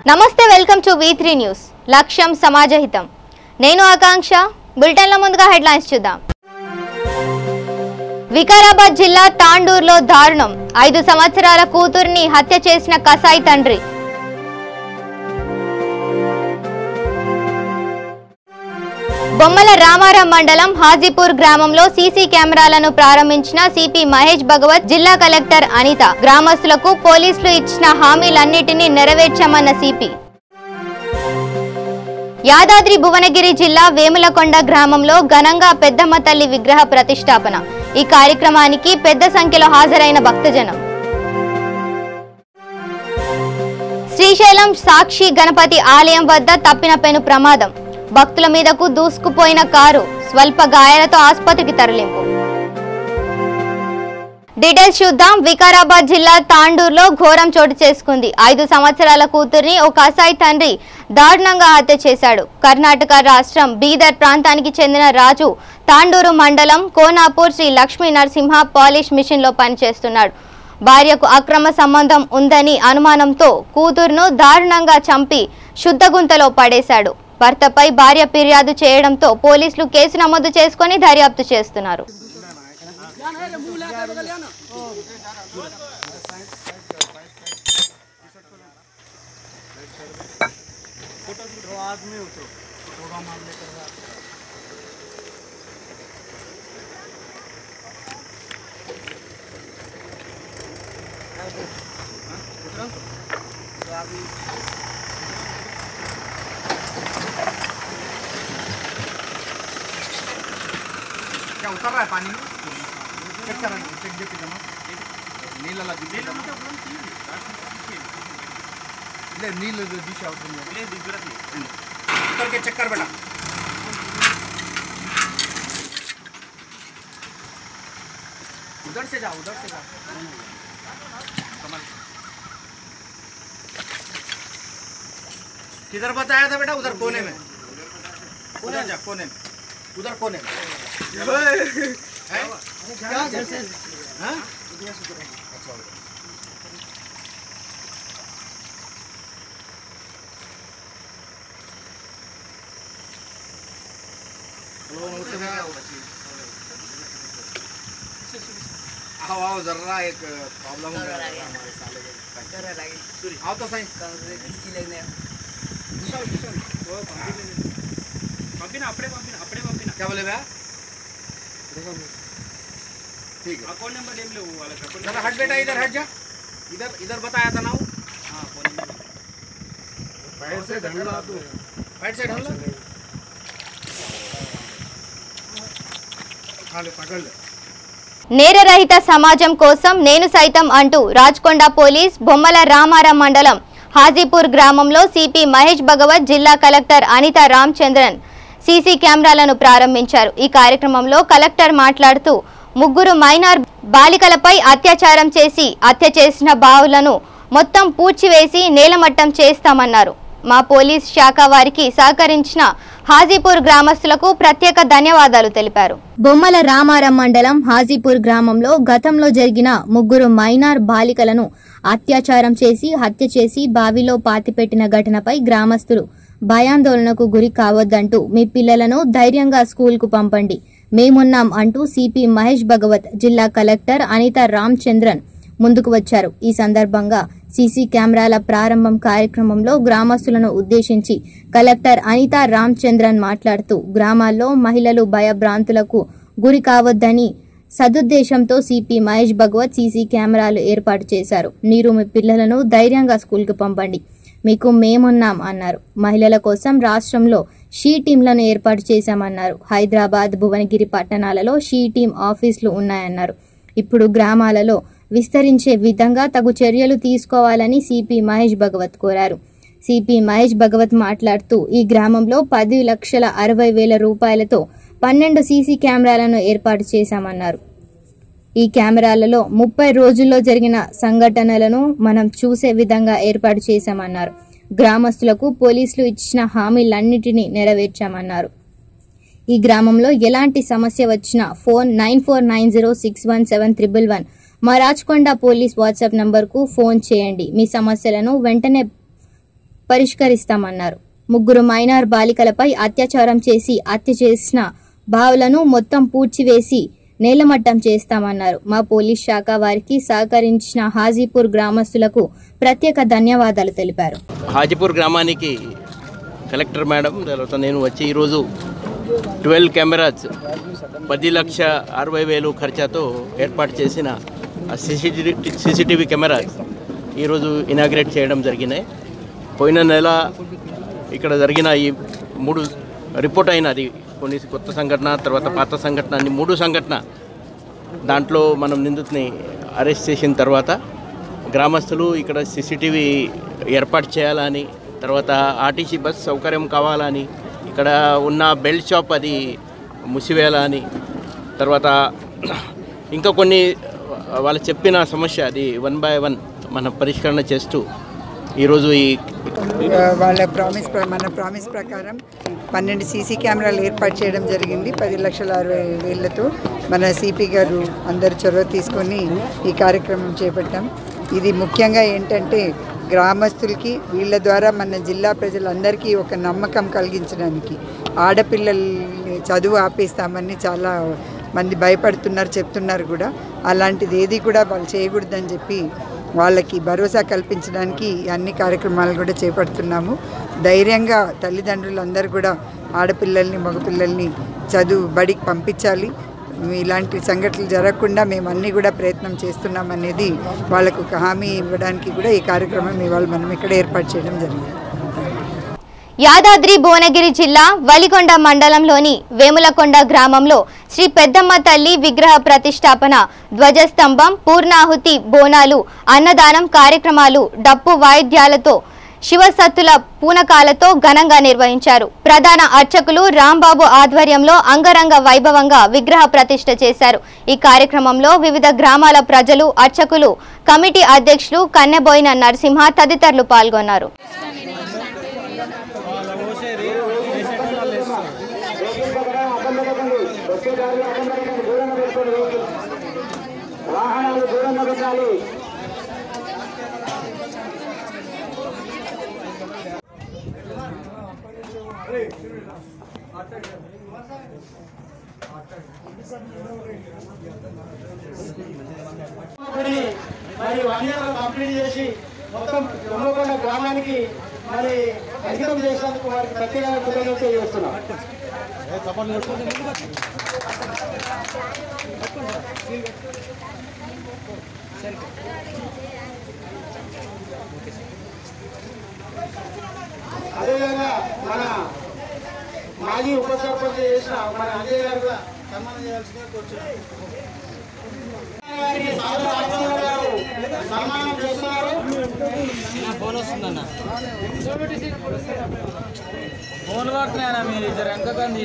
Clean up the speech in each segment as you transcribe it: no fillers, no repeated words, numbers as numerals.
నమస్తే, welcome to V3 news. లక్ష్యం సమాజహితం. నేను ఆకాంక్ష. బులెటిన్ల ముందుగా హెడ్లైన్స్ చూద్దాం. వికారాబాద్ జిల్లా తాండూరులో దారుణం. 5 సంవత్సరాల కూతురిని హత్య చేసిన కసాయి తండ్రి. బొమ్మల రామారం మండలం హాజీపూర్ గ్రామంలో సీసీ కెమెరాలను ప్రారంభించిన సిపి మహేష్ భగవత్, జిల్లా కలెక్టర్ అనిత. గ్రామస్తులకు పోలీసులు ఇచ్చిన హామీలన్నిటినీ నెరవేర్చామన్న సిపి. యాదాద్రి భువనగిరి జిల్లా వేములకొండ గ్రామంలో ఘనంగా పెద్దమ్మ తల్లి విగ్రహ ప్రతిష్టాపన. ఈ కార్యక్రమానికి పెద్ద సంఖ్యలో హాజరైన భక్తజనం. శ్రీశైలం సాక్షి గణపతి ఆలయం వద్ద తప్పిన పెను ప్రమాదం. భక్తుల మీదకు దూసుకుపోయిన కారు స్వల్ప గాయాలతో ఆసుపత్రికి తరలింపు. డీటెయిల్స్ చూద్దాం. వికారాబాద్ జిల్లా తాండూరులో ఘోరం చోటు చేసుకుంది. 5 సంవత్సరాల కూతుర్ని ఓ కసాయి తండ్రి దారుణంగా హత్య చేశాడు. కర్ణాటక రాష్ట్రం బీదర్ ప్రాంతానికి చెందిన రాజు తాండూరు మండలం కోనాపూర్ శ్రీ లక్ష్మీ నరసింహ పాలిష్ మిషన్ లో పనిచేస్తున్నాడు. భార్యకు అక్రమ సంబంధం ఉందని అనుమానంతో కూతురును దారుణంగా చంపి శుద్ధగుంతలో పడేశాడు. భర్తపై భార్య ఫిర్యాదు చేయడంతో పోలీసులు కేసు నమోదు చేసుకుని దర్యాప్తు చేస్తున్నారు. क्या उतर रहा है पानी में? चेक करा, चेक देखिए जमा नीला लगी ले नील दिशा ले उतर के चेक कर बेटा. उधर से जा कमल किधर बताया था बेटा? उधर कोने में, उधर जा कोने में, उधर कोने में. आओ जरा एक प्रॉब्लम हो रहा है हमारे साले के. आओ तो सही पंपिना अपने क्या बोले भैया? ठीक है. अकाउंट नंबर ले लो वाला. जरा हट बेटा, इधर हट जा. इधर बताया था ना वो. हाँ फोन नंबर पैर से ढंगला तो पैर से ढंगला खाले पकड़ ले. నేరరహిత సమాజం కోసం నేను సైతం అంటూ రాజ్కొండ పోలీస్ బొమ్మల రామారం మండలం హాజీపూర్ గ్రామంలో సిపి మహేష్ భగవత్, జిల్లా కలెక్టర్ అనిత రామచంద్రన్ సీసీ కెమెరాలను ప్రారంభించారు. ఈ కార్యక్రమంలో కలెక్టర్ మాట్లాడుతూ 3 మైనార్ బాలికలపై అత్యాచారం చేసి హత్య చేసిన బావులను మొత్తం పూడ్చివేసి నేలమట్టం చేస్తామన్నారు. మా పోలీస్ శాఖ వారికి సహకరించిన హాజీపూర్ గ్రామస్తులకు ప్రత్యేక ధన్యవాదాలు తెలిపారు. బొమ్మల రామారం మండలం హాజీపూర్ గ్రామంలో గతంలో జరిగిన 3 మైనార్ బాలికలను అత్యాచారం చేసి హత్య చేసి బావిలో పాతిపెట్టిన ఘటనపై గ్రామస్తులు భయాందోళనకు గురి కావద్దంటూ మీ పిల్లలను ధైర్యంగా స్కూల్కు పంపండి, మేమున్నాం అంటూ సిపి మహేష్ భగవత్, జిల్లా కలెక్టర్ అనిత రామచంద్రన్ ముందుకు వచ్చారు. ఈ సందర్భంగా సీసీ కెమెరాల ప్రారంభం కార్యక్రమంలో గ్రామస్తులను ఉద్దేశించి కలెక్టర్ అనిత రామచంద్రన్ మాట్లాడుతూ గ్రామాల్లో మహిళలు భయభ్రాంతులకు గురి కావద్దని సదుద్దేశంతో సిపి మహేష్ భగవత్ సీసీ కెమెరాలు ఏర్పాటు చేశారు. మీరు మీ పిల్లలను ధైర్యంగా స్కూల్కి పంపండి, మీకు మేమున్నాం అన్నారు. మహిళల కోసం రాష్ట్రంలో షీ టీంలను ఏర్పాటు చేశామన్నారు. హైదరాబాద్, భువనగిరి పట్టణాలలో షీ టీం ఆఫీసులు ఉన్నాయన్నారు. ఇప్పుడు గ్రామాలలో విస్తరించే విధంగా తగు చర్యలు తీసుకోవాలని సిపి మహేష్ భగవత్ కోరారు. సిపి మహేష్ భగవత్ మాట్లాడుతూ ఈ గ్రామంలో 10,60,000 రూపాయలతో 12 సీసీ కెమెరాలను ఏర్పాటు చేశామన్నారు. ఈ కెమెరాలలో 30 రోజుల్లో జరిగిన సంఘటనలను మనం చూసే విధంగా ఏర్పాటు చేశామన్నారు. గ్రామస్తులకు పోలీసులు ఇచ్చిన హామీలన్నిటినీ నెరవేర్చామన్నారు. ఈ గ్రామంలో ఎలాంటి సమస్య వచ్చినా ఫోన్ 9490617111 మా రాజ్కొండ పోలీస్ వాట్సాప్ నంబర్కు ఫోన్ చేయండి. మీ సమస్యలను వెంటనే పరిష్కరిస్తామన్నారు. 3 మైనర్ బాలికలపై అత్యాచారం చేసి హత్య చేసిన బావులను మొత్తం పూడ్చివేసి నేలమట్టం చేస్తామన్నారు. మా పోలీస్ శాఖ వారికి సహకరించిన హాజీపూర్ గ్రామస్తులకు ప్రత్యేక ధన్యవాదాలు తెలిపారు. హాజీపూర్ గ్రామానికి కలెక్టర్ మేడం తర్వాత నేను వచ్చి ఈరోజు 12 కెమెరాస్ 10,60,60,000 ఖర్చుతో ఏర్పాటు చేసిన సీసీటీవీ కెమెరాస్ ఈరోజు ఇనాగ్రేట్ చేయడం జరిగినాయి. పోయిన నెల ఇక్కడ జరిగిన ఈ 3 రిపోర్ట్ అయినది కొన్ని కొత్త సంఘటన తర్వాత పాత సంఘటన అన్ని 3 సంఘటన దాంట్లో మనం నిందితుని అరెస్ట్ చేసిన తర్వాత గ్రామస్తులు ఇక్కడ సీసీటీవీ ఏర్పాటు చేయాలని తర్వాత ఆర్టీసీ బస్ సౌకర్యం కావాలని ఇక్కడ ఉన్న బెల్ట్ షాప్ అది మూసివేయాలని తర్వాత ఇంకా కొన్ని వాళ్ళు చెప్పిన సమస్య అది 1 by 1 మనం పరిష్కరణ చేస్తూ ఈరోజు ఈ వాళ్ళ మన ప్రామిస్ ప్రకారం 12 సీసీ కెమెరాలు ఏర్పాటు చేయడం జరిగింది. 10,60,000తో మన సిపి గారు అందరు చొరవ తీసుకొని ఈ కార్యక్రమం చేపట్టాం. ఇది ముఖ్యంగా ఏంటంటే గ్రామస్తులకి వీళ్ళ ద్వారా మన జిల్లా ప్రజలందరికీ ఒక నమ్మకం కలిగించడానికి. ఆడపిల్లల్ని చదువు ఆపేస్తామని చాలా మంది భయపడుతున్నారు, చెప్తున్నారు కూడా. అలాంటిది ఏది కూడా వాళ్ళు చేయకూడదని చెప్పి వాళ్ళకి భరోసా కల్పించడానికి అన్ని కార్యక్రమాలు కూడా చేపడుతున్నాము. ధైర్యంగా తల్లిదండ్రులందరూ కూడా ఆడపిల్లల్ని మగపిల్లల్ని బడికి పంపించాలి. ఇలాంటి సంఘటనలు జరగకుండా మేము అన్నీ కూడా ప్రయత్నం చేస్తున్నాం అనేది వాళ్ళకు ఒక హామీ ఇవ్వడానికి కూడా ఈ కార్యక్రమం ఇవాళ మనం ఇక్కడ ఏర్పాటు చేయడం జరిగింది. యాదాద్రి భువనగిరి జిల్లా వలిగొండ మండలంలోని వేములకొండ గ్రామంలో శ్రీ పెద్దమ్మ తల్లి విగ్రహ ప్రతిష్టాపన, ధ్వజస్తంభం, పూర్ణాహుతి, బోనాలు, అన్నదానం కార్యక్రమాలు డప్పు వాయిద్యాలతో శివసత్తుల పూనకాలతో ఘనంగా నిర్వహించారు. ప్రధాన అర్చకులు రాంబాబు ఆధ్వర్యంలో అంగరంగ వైభవంగా విగ్రహ ప్రతిష్ఠ చేశారు. ఈ కార్యక్రమంలో వివిధ గ్రామాల ప్రజలు, అర్చకులు, కమిటీ అధ్యక్షులు కన్నెబోయిన నరసింహ తదితరులు పాల్గొన్నారు. మరి 1 year కంప్లీట్ చేసి మొత్తం వేములకొండ గ్రామానికి మరి అంకితం చేసినందుకు వారికి ప్రత్యేక కృతజ్ఞతలు చేస్తున్నాం. అదేవిధంగా మన మాజీ ఉప సర్పంచ్ చేసిన మన అజయ్ గారు కూడా సన్మానం చేయాల్సిందిగా కూర్చున్నారు. సన్మానం చేస్తున్నారు. ఫోన్ వస్తుందన్న, ఫోన్ పడుతున్నాయన్నా మీరు ఇద్దరు ఎంతకంది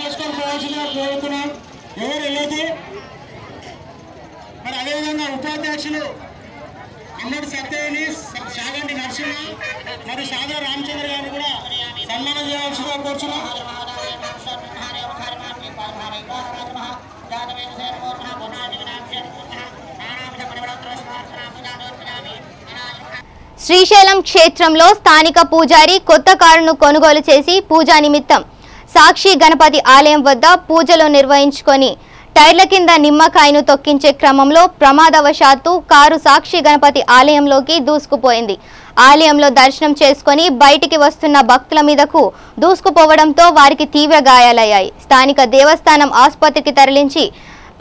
చేసుకొని పోవాల్సిందిగా కోరుతున్నాం. ఎవరు వెళ్ళదు. మరి అదేవిధంగా ఉపాధ్యక్షులు అమ్మడి సత్యని, సాగంటి నరసింహ మరియు సాదా రామచంద్ర గారిని కూడా సన్మానం చేయాల్సిందిగా కోరుతున్నాం. శ్రీశైలం క్షేత్రంలో స్థానిక పూజారి కొత్త కారును కొనుగోలు చేసి పూజా నిమిత్తం సాక్షి గణపతి ఆలయం వద్ద పూజలు నిర్వహించుకొని టైర్ల కింద నిమ్మకాయను తొక్కించే క్రమంలో ప్రమాదవశాత్తు కారు సాక్షి గణపతి ఆలయంలోకి దూసుకుపోయింది. ఆలయంలో దర్శనం చేసుకుని బయటికి వస్తున్న భక్తుల మీదకు దూసుకుపోవడంతో వారికి తీవ్ర గాయాలయ్యాయి. స్థానిక దేవస్థానం ఆసుపత్రికి తరలించి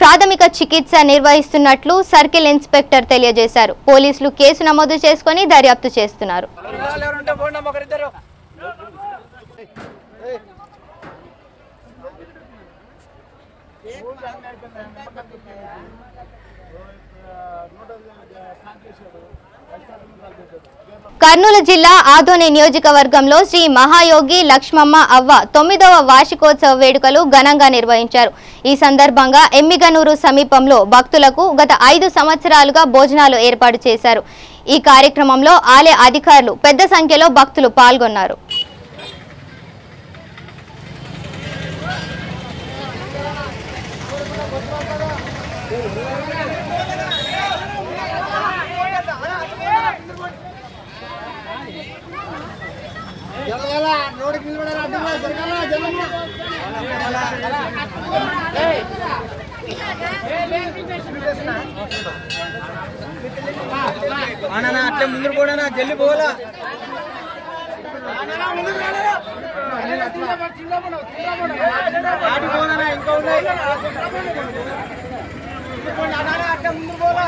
ప్రాథమిక చికిత్స నిర్వహిస్తున్నట్లు సర్కిల్ ఇన్స్పెక్టర్ తెలియజేశారు. పోలీసులు కేసు నమోదు చేసుకుని దర్యాప్తు చేస్తున్నారు. కర్నూలు జిల్లా ఆదోని నియోజకవర్గంలో శ్రీ మహాయోగి లక్ష్మమ్మ అవ్వ 9వ వార్షికోత్సవ వేడుకలు ఘనంగా నిర్వహించారు. ఈ సందర్భంగా ఎమ్మిగనూరు సమీపంలో భక్తులకు గత 5 సంవత్సరాలుగా భోజనాలు ఏర్పాటు చేశారు. ఈ కార్యక్రమంలో ఆలయ అధికారులు పెద్ద సంఖ్యలో భక్తులు పాల్గొన్నారు. అట్లా ముందు కూడా జల్లి పోవాలా ఇంకా ఉన్నాయి అట్లా ముందు పోవాలా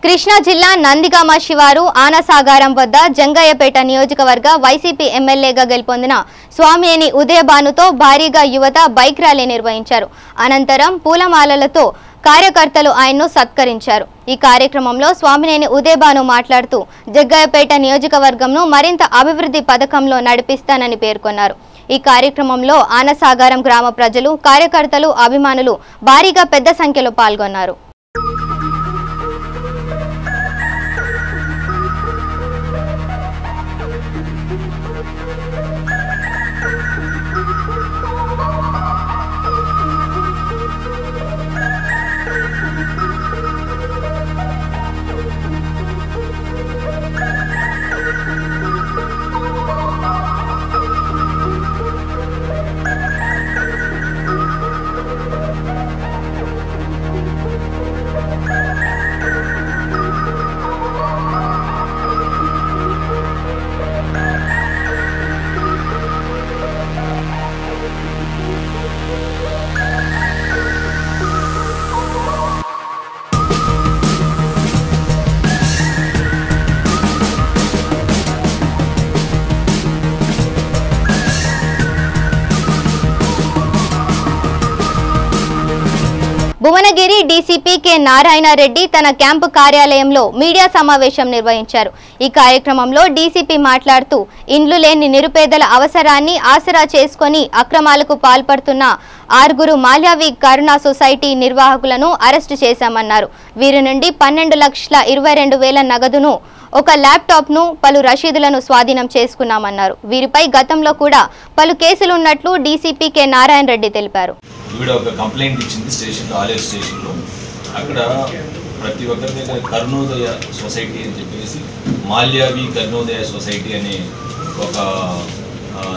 కృష్ణా జిల్లా నందిగామ శివారు ఆనసాగారం వద్ద జంగయ్యపేట నియోజకవర్గ వైసీపీ ఎమ్మెల్యేగా గెలుపొందిన స్వామినేని ఉదయభానుతో భారీగా యువత బైక్ ర్యాలీ నిర్వహించారు. అనంతరం పూలమాలలతో కార్యకర్తలు ఆయన్ను సత్కరించారు. ఈ కార్యక్రమంలో స్వామినేని ఉదయభాను మాట్లాడుతూ జగ్గయ్యపేట నియోజకవర్గంను మరింత అభివృద్ధి పథకంలో నడిపిస్తానని పేర్కొన్నారు. ఈ కార్యక్రమంలో ఆనసాగారం గ్రామ ప్రజలు, కార్యకర్తలు, అభిమానులు భారీగా పెద్ద సంఖ్యలో పాల్గొన్నారు. భువనగిరి డీసీపీ కె నారాయణ రెడ్డి తన క్యాంపు కార్యాలయంలో మీడియా సమావేశం నిర్వహించారు. ఈ కార్యక్రమంలో డీసీపీ మాట్లాడుతూ ఇండ్లు లేని నిరుపేదల అవసరాన్ని ఆసరా చేసుకొని అక్రమాలకు పాల్పడుతున్న 6 మాల్యావి కరుణా సొసైటీ నిర్వాహకులను అరెస్టు చేశామన్నారు. వీరి నుండి 12,22,000 నగదును, ఒక ల్యాప్టాప్ను, పలు రసీదులను స్వాధీనం చేసుకున్నామన్నారు. వీరిపై గతంలో కూడా పలు కేసులు ఉన్నట్లు డీసీపీ కె నారాయణ రెడ్డి తెలిపారు. ఈవిడ ఒక కంప్లైంట్ ఇచ్చింది స్టేషన్లో, ఆలేరు స్టేషన్లో. అక్కడ ప్రతి ఒక్కరి దగ్గర కరుణోదయ సొసైటీ అని చెప్పేసి మాల్యావి కరుణోదయ సొసైటీ అనే ఒక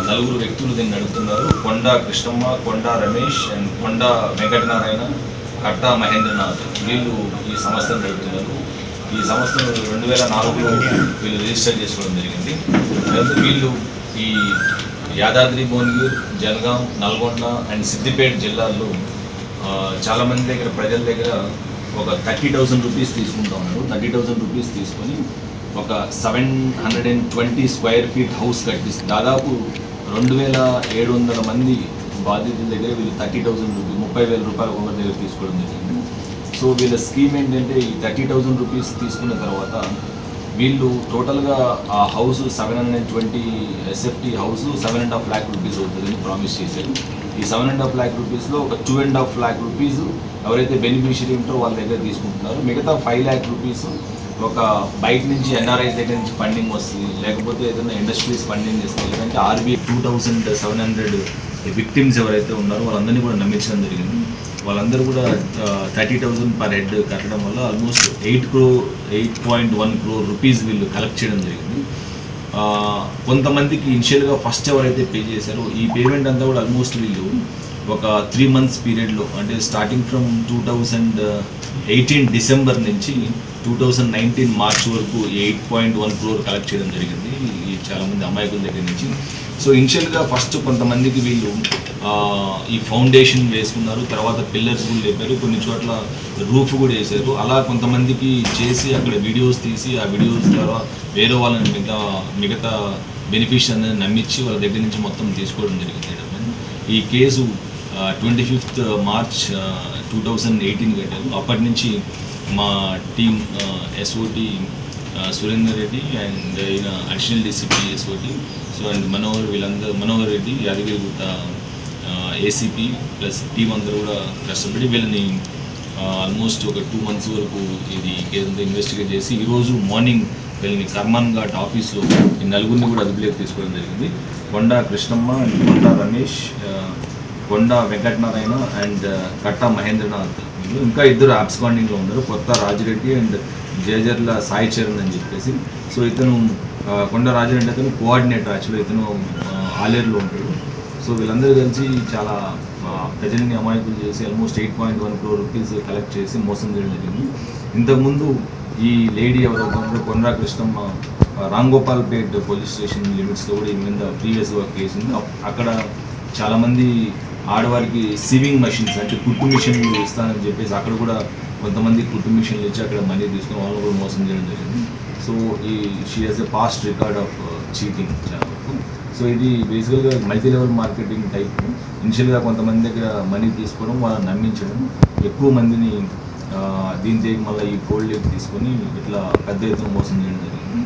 4 వ్యక్తులు దీన్ని నడుపుతున్నారు. కొండా కృష్ణమ్మ, కొండా రమేష్ అండ్ కొండా వెంకటనారాయణ, కట్టా మహేంద్రనాథ్. వీళ్ళు ఈ సంస్థను నడుపుతున్నారు. ఈ సంస్థను 2004లో వీళ్ళు రిజిస్టర్ చేసుకోవడం జరిగింది. వీళ్ళు ఈ యాదాద్రి, భువనగిరి, జనగాం, నల్గొండ అండ్ సిద్దిపేట జిల్లాల్లో చాలామంది దగ్గర, ప్రజల దగ్గర ఒక 30,000 రూపీస్ తీసుకుంటా ఉన్నారు. 30,000 రూపీస్ తీసుకొని ఒక 720 స్క్వేర్ ఫీట్ హౌస్ కట్టిస్తారు. దాదాపు 2,700 మంది బాధితుల దగ్గర వీళ్ళు 30,000 రూపీస్, 30,000 రూపాయలు ఒకరి దగ్గర తీసుకోవడం జరిగింది. సో వీళ్ళ స్కీమ్ ఏంటంటే ఈ 30,000 రూపీస్ తీసుకున్న తర్వాత వీళ్ళు టోటల్గా ఆ house 720 SFT house 7.5 lakh rupees అవుతుందని ప్రామిస్ చేశారు. ఈ 7.5 lakh రూపీస్లో ఒక 2.5 lakh రూపీస్ ఎవరైతే బెనిఫిషియరీ ఉంటారో వాళ్ళ దగ్గర తీసుకుంటున్నారు. మిగతా 5 lakh రూపీస్ ఒక బయట నుంచి NRIs దగ్గర నుంచి ఫండింగ్ వస్తుంది, లేకపోతే ఏదైనా ఇండస్ట్రీస్ ఫండింగ్ ఇస్తుంది. లేదంటే RBI 2,700 విక్టిమ్స్ ఎవరైతే ఉన్నారో వాళ్ళందరినీ కూడా నమ్మించడం జరిగింది. వాళ్ళందరూ కూడా 30,000 పర్ హెడ్ కట్టడం వల్ల ఆల్మోస్ట్ 8.1 crore రూపీస్ వీళ్ళు కలెక్ట్ చేయడం జరిగింది. కొంతమందికి ఇనిషియల్గా ఫస్ట్ ఎవరైతే పే చేశారో ఈ పేమెంట్ అంతా కూడా ఆల్మోస్ట్ వీళ్ళు ఒక 3 months పీరియడ్లో, అంటే స్టార్టింగ్ ఫ్రమ్ 2018 డిసెంబర్ నుంచి 2019 మార్చ్ వరకు 8.1 crore కలెక్ట్ చేయడం జరిగింది ఈ చాలామంది అమాయకుల దగ్గర నుంచి. సో ఇనిషియల్గా ఫస్ట్ కొంతమందికి వీళ్ళు ఈ ఫౌండేషన్ వేసుకున్నారు, తర్వాత పిల్లర్స్ కూడా లేపారు, కొన్ని చోట్ల రూఫ్ కూడా వేశారు. అలా కొంతమందికి చేసి అక్కడ వీడియోస్ తీసి ఆ వీడియోస్ ద్వారా వేరే వాళ్ళని మిగతా బెనిఫిషియర్ని నమ్మించి వాళ్ళ దగ్గర నుంచి మొత్తం తీసుకోవడం జరిగింది. ఈ కేసు 25th March 2018 కట్టారు. అప్పటి నుంచి మా team SOT Surender Reddy and ఈయన additional DCP SOT so and Manohar Reddy Yadagirigutta ACP plus team అందరూ కూడా కష్టపడి వీళ్ళని ఆల్మోస్ట్ ఒక 2 months వరకు ఇది కేసులో ఇన్వెస్టిగేట్ చేసి ఈరోజు మార్నింగ్ వీళ్ళని కర్మాన్ ఘాట్ ఆఫీస్లో ఈ నలుగురిని కూడా అదుపులోకి తీసుకోవడం జరిగింది. కొండా కృష్ణమ్మ అండ్ కొండా రమేష్, కొండా వెంకటనారాయణ అండ్ కట్టా మహేంద్రనాథ్, ఇంకా 2 అబ్స్కాండింగ్లో ఉన్నారు, కొత్త రాజిరెడ్డి అండ్ జేజర్ల సాయి చరణ్ అని చెప్పేసి. సో ఇతను కొండా రాజిరెడ్డి అతను కోఆర్డినేటర్, యాక్చువల్లీ ఇతను ఆలేరులో ఉంటాడు. సో వీళ్ళందరూ కలిసి చాలా ప్రజల్ని అమాయకులు చేసి ఆల్మోస్ట్ 8.1 crore rupees కలెక్ట్ చేసి మోసం చేయడం జరిగింది. ఇంతకుముందు ఈ లేడీ ఎవరైతే కొండా కృష్ణమ్మ రాంగోపాల్పేట్ పోలీస్ స్టేషన్ లిమిట్స్లో కూడా ఈ మీద ప్రీవియస్గా కేసు ఉంది. అక్కడ చాలామంది ఆడవారికి సివింగ్ మెషిన్స్ అంటే కుట్టు మిషన్లు ఇస్తానని చెప్పేసి అక్కడ కూడా కొంతమంది కుట్టు మిషన్లు ఇచ్చి అక్కడ మనీ తీసుకుని వాళ్ళని కూడా మోసం చేయడం జరిగింది. So she has a past record of cheating చాలా వరకు. సో ఇది బేసికల్గా మల్టీ లెవెల్ మార్కెటింగ్ టైప్. ఇనిషియల్గా కొంతమంది దగ్గర మనీ తీసుకోవడం, వాళ్ళని నమ్మించడం, ఎక్కువ మందిని దీని మళ్ళీ ఈ ఫోల్డ్లోకి తీసుకొని ఇట్లా పెద్ద ఎత్తున మోసం చేయడం జరిగింది.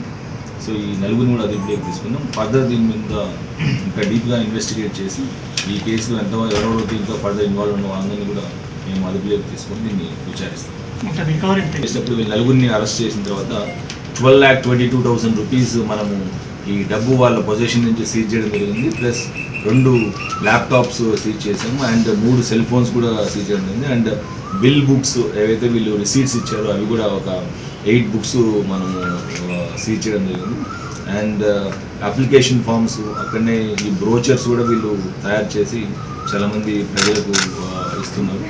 సో ఈ నలుగురిని కూడా అదుపులోకి తీసుకున్నాం. ఫర్దర్ దీని మీద ఇంకా డీప్గా ఇన్వెస్టిగేట్ చేసి ఈ కేసులో ఎవరెవరో దీంతో ఫర్దర్ ఇన్వాల్వ్ ఉన్న వాళ్ళని కూడా మేము అదుపులోకి తీసుకొని దీన్ని విచారిస్తాం. చేసినప్పుడు వీళ్ళు నలుగురిని అరెస్ట్ చేసిన తర్వాత 12,22,000 rupees మనము ఈ డబ్బు వాళ్ళ పొజిషన్ నుంచి సీజ్ చేయడం జరిగింది. ప్లస్ 2 ల్యాప్టాప్స్ సీజ్ చేసాము అండ్ 3 సెల్ ఫోన్స్ కూడా సీజ్ చేయడం జరిగింది. అండ్ బిల్ బుక్స్ ఏవైతే వీళ్ళు రిసీట్స్ ఇచ్చారో అవి కూడా ఒక 8 books మనము సీజ్ చేయడం జరిగింది. అండ్ అప్లికేషన్ ఫామ్స్, అక్కడనే ఈ బ్రోచర్స్ కూడా వీళ్ళు తయారు చేసి చాలామంది ప్రజలకు ఇస్తున్నారు.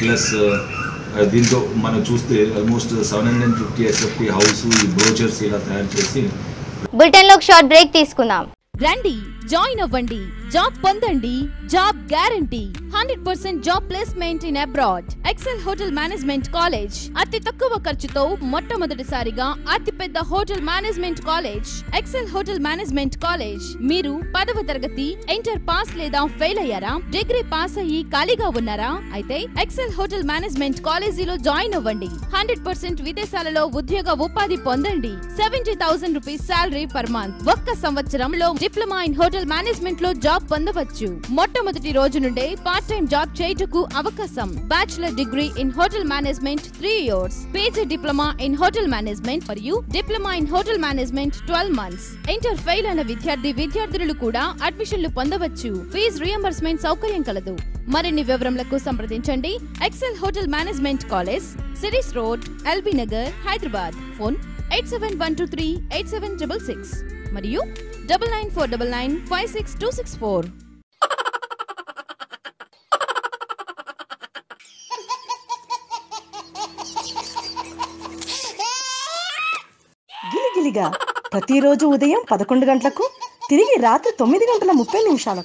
ప్లస్ దీంతో మనం చూస్తే ఆల్మోస్ట్ 750 SFT హౌస్ ఈ బ్రోచర్స్ ఇలా తయారు చేసి. బులెటిన్ లో షార్ట్ బ్రేక్ తీసుకుందాం. రండి, జాయిన్ అవ్వండి, జాబ్ పొందండి, job guarantee, 100% job placement in abroad. Excel hotel management college అతి తక్కువ ఖర్చుతో మొట్టమొదటిసారిగా అతి పెద్ద hotel management college Excel hotel management college. మీరు 10వ తరగతి ఇంటర్ పాస్ లేదా ఫెయిల్ అయ్యారా? డిగ్రీ పాస్ అయ్యి ఖాళీగా ఉన్నారా? అయితే ఎక్సెల్ హోటల్ మేనేజ్మెంట్ కాలేజీలో జాయిన్ అవ్వండి. 100% విదేశాలలో ఉద్యోగ ఉపాధి పొందండి. 70,000 rupees సాలరీ పర్ మంత్. ఒక్క సంవత్సరంలో డిప్లొమా ఇన్ హోటల్ మేనేజ్మెంట్ లో జాబ్ పొందవచ్చు. మొట్టమొదటి రోజు నుండే పార్ట్ టైం జాబ్ చేయుటకు అవకాశం. Bachelor degree in hotel management 3 years, PG diploma in hotel management మరియు diploma in hotel management 12 months. Inter fail అయిన విద్యార్థులు కూడా అడ్మిషన్లు పొందవచ్చు. ఫీజు రియంబర్స్మెంట్ సౌకర్యం కలదు. మరిన్ని వివరములకు సంప్రదించండి. Excel hotel management college, series road, LB Nagar, Hyderabad. Phone 8712387666 మరియు 9949956264. గిలిగిలిగా ప్రతిరోజు ఉదయం 11 గంటలకు, తిరిగి రాత్రి 9:30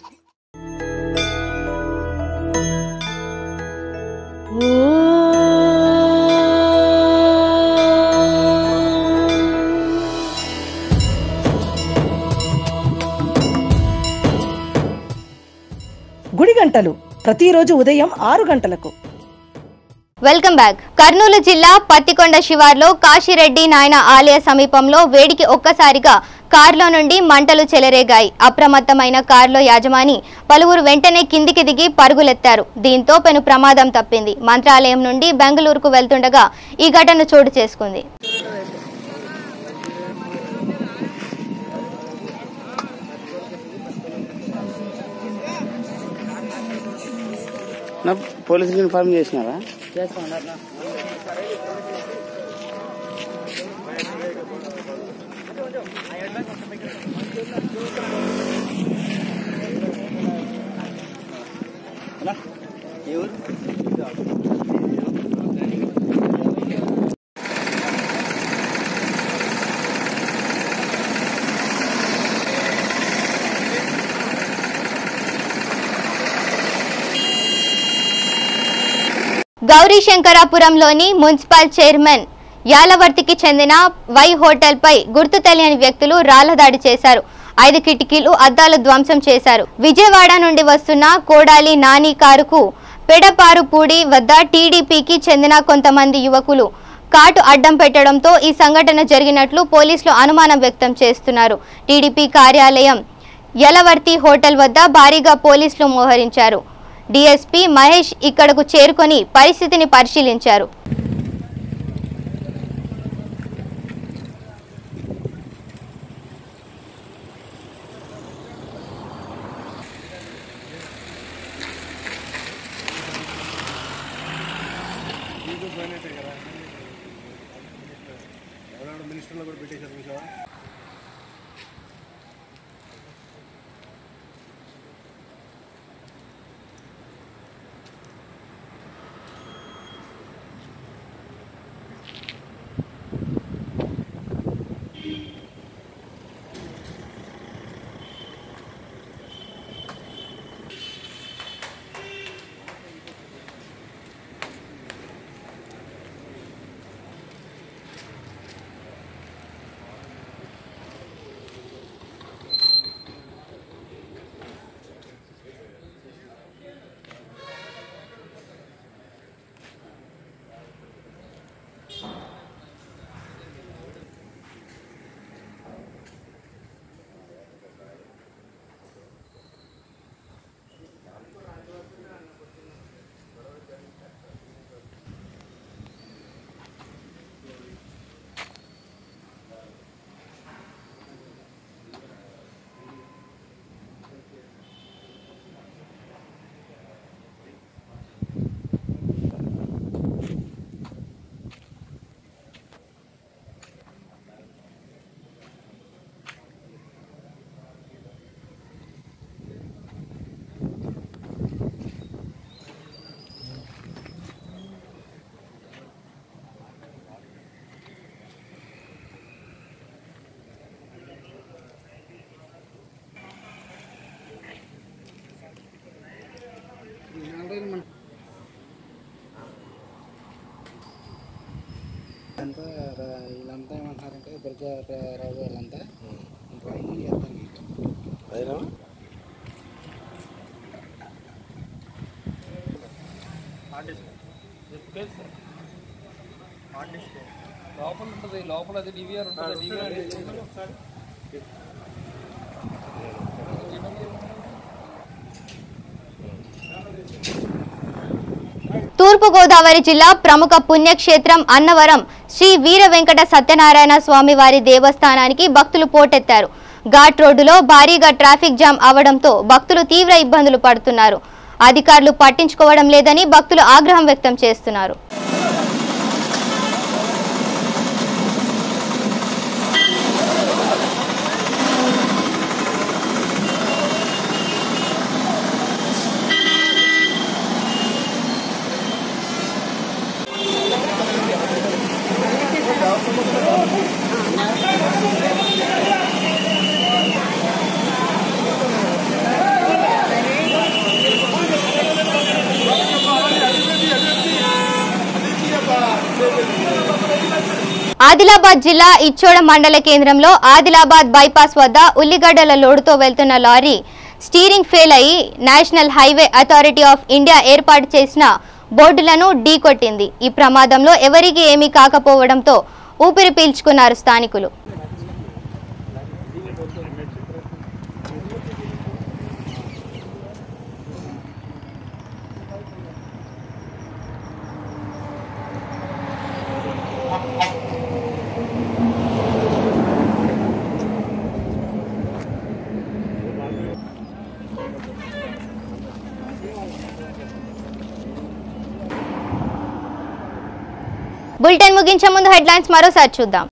గుడి గంటలు ప్రతిరోజు ఉదయం 6 గంటలకు. Welcome back. కర్నూలు జిల్లా పత్తికొండ శివార్లో కాశీరెడ్డి నాయన ఆలయ సమీపంలో వేడికి ఒక్కసారిగా కారులో నుండి మంటలు చెలరేగాయి. అప్రమత్తమైన కారులో యాజమాని పలువురు వెంటనే కిందికి దిగి పరుగులెత్తారు. దీంతో పెను ప్రమాదం తప్పింది. మంత్రాలయం నుండి బెంగళూరుకు వెళ్తుండగా ఈ ఘటన చోటు చేసుకుంది. పోలీసులు ఇన్ఫార్మ్ చేసినారా? గౌరీశంకరాపురంలోని మున్సిపల్ చైర్మన్ యాలవర్తికి చెందిన వై హోటల్ పై గుర్తు తెలియని వ్యక్తులు రాళ్ల దాడి చేశారు. 5 కిటికీలు, అద్దాలు ధ్వంసం చేశారు. విజయవాడ నుండి వస్తున్న కోడాలి నాని కారుకు పెడపారుపూడి వద్ద టీడీపీకి చెందిన కొంతమంది యువకులు కాటు అడ్డం పెట్టడంతో ఈ సంఘటన జరిగినట్లు పోలీసులు అనుమానం వ్యక్తం చేస్తున్నారు. టీడీపీ కార్యాలయం యలవర్తి హోటల్ వద్ద భారీగా పోలీసులు మోహరించారు. డీఎస్పీ మహేష్ ఇక్కడకు చేరుకొని పరిస్థితిని పరిశీలించారు. వీళ్ళంతా ఏమంటారంటే ఇద్దరికి రావు వీళ్ళంతా అదేనా లోపల ఉంటుంది, లోపల అది డివిఆర్ ఉంటుంది. డివిఆర్ తూర్పుగోదావరి జిల్లా ప్రముఖ పుణ్యక్షేత్రం అన్నవరం శ్రీ వీర వెంకట సత్యనారాయణ స్వామి వారి దేవస్థానానికి భక్తులు పోటెత్తారు. ఘాట్ రోడ్డులో భారీగా ట్రాఫిక్ జామ్ అవడంతో భక్తులు తీవ్ర ఇబ్బందులు పడుతున్నారు. అధికారులు పట్టించుకోవడం లేదని భక్తులు ఆగ్రహం వ్యక్తం చేస్తున్నారు. ఆదిలాబాద్ జిల్లా ఇచ్చోడ మండల కేంద్రంలో ఆదిలాబాద్ బైపాస్ వద్ద ఉల్లిగడ్డల లోడుతో వెళ్తున్న లారీ స్టీరింగ్ ఫెయిల్ అయి national highway authority of India ఏర్పాటు చేసిన బోర్డులను ఢీకొట్టింది. ఈ ప్రమాదంలో ఎవరికీ ఏమీ కాకపోవడంతో ఊపిరి పీల్చుకున్నారు స్థానికులు. బులెటిన్ ముగించే ముందు హెడ్లైన్స్ మరోసారి చూద్దాం.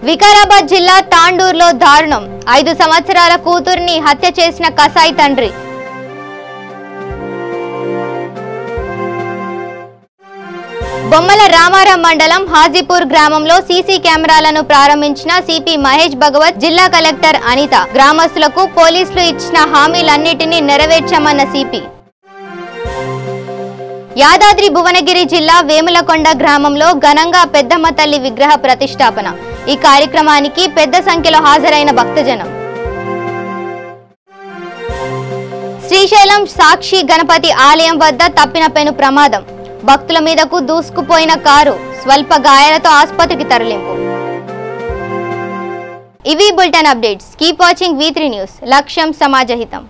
వికారాబాద్ జిల్లా తాండూరులో దారుణం. 5 సంవత్సరాల కూతురిని హత్య చేసిన కసాయి తండ్రి. బొమ్మల రామారం మండలం హాజీపూర్ గ్రామంలో సీసీ కెమెరాలను ప్రారంభించిన సిపి మహేష్ భగవత్, జిల్లా కలెక్టర్ అనిత. గ్రామస్తులకు పోలీసులు ఇచ్చిన హామీలన్నిటినీ నెరవేర్చామన్న సిపి. యాదాద్రి భువనగిరి జిల్లా వేములకొండ గ్రామంలో ఘనంగా పెద్దమ్మ తల్లి విగ్రహ ప్రతిష్టాపన. ఈ కార్యక్రమానికి పెద్ద సంఖ్యలో హాజరైన భక్తజనం. శ్రీశైలం సాక్షి గణపతి ఆలయం వద్ద తప్పిన పెను ప్రమాదం. భక్తుల మీదకు దూసుకుపోయిన కారు స్వల్ప గాయాలతో ఆసుపత్రికి తరలింపు. ఇవి bulletin updates. Keep watching V3 news. లక్ష్యం సమాజహితం.